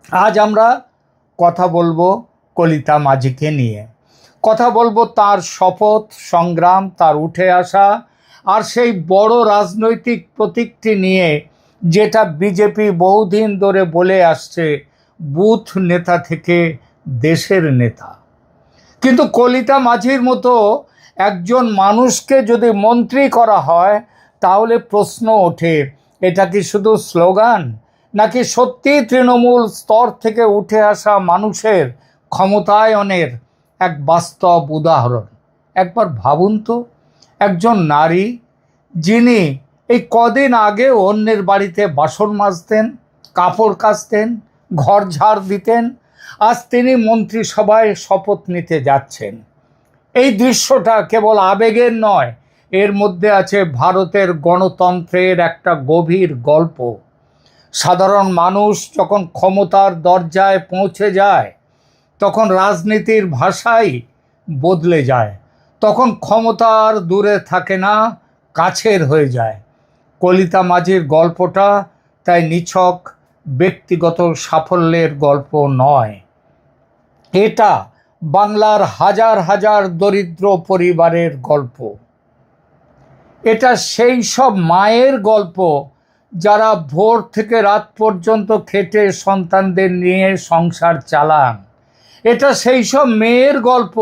আজ আমরা কথা বলবো কলিতা মাঝিকে নিয়ে। কথা বলবো তার শপথ, সংগ্রাম, তার উঠে আসা আর সেই বড় রাজনৈতিক প্রতীকটি নিয়ে, যেটা বিজেপি বহুদিন ধরে বলে আসছে বুথ নেতা থেকে দেশের নেতা। কিন্তু কলিতা মাঝির মতো একজন মানুষকে যদি মন্ত্রী করা হয়, তাহলে প্রশ্ন ওঠে, এটা কি শুধু স্লোগান, নাকি সত্যি তৃণমূল স্তর থেকে উঠে আসা মানুষের ক্ষমতায়নের এক বাস্তব উদাহরণ? একবার ভাবুন তো, একজন নারী যিনি এই কদিন আগে অন্যের বাড়িতে বাসন মাজতেন, কাপড় কাচতেন, ঘর ঝাড় দিতেন, আজ তিনি মন্ত্রিসভায় শপথ নিতে যাচ্ছেন। এই দৃশ্যটা কেবল আবেগের নয়, এর মধ্যে আছে ভারতের গণতন্ত্রের একটা গভীর গল্প। সাধারণ মানুষ যখন ক্ষমতার দরজায় পৌঁছে যায়, তখন রাজনীতির ভাষাই বদলে যায়। তখন ক্ষমতা আর দূরে থাকে না, কাছের হয়ে যায়। কলিতা মাঝির গল্পটা তাই নিছক ব্যক্তিগত সাফল্যের গল্প নয়, এটা বাংলার হাজার হাজার দরিদ্র পরিবারের গল্প। এটা সেই সব মায়ের গল্প যারা ভোর থেকে রাত পর্যন্ত খেটে সন্তানদের নিয়ে সংসার চালান। এটা সেই সব মেয়ের গল্প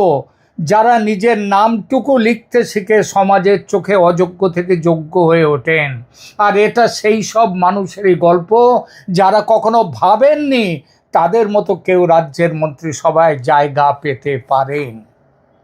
যারা নিজের নামটুকু লিখতে শিখে সমাজের চোখে অযোগ্য থেকে যোগ্য হয়ে ওঠেন। আর এটা সেই সব মানুষেরই গল্প যারা কখনো ভাবেননি তাদের মতো কেউ রাজ্যের মন্ত্রিসভায় জায়গা পেতে পারেন।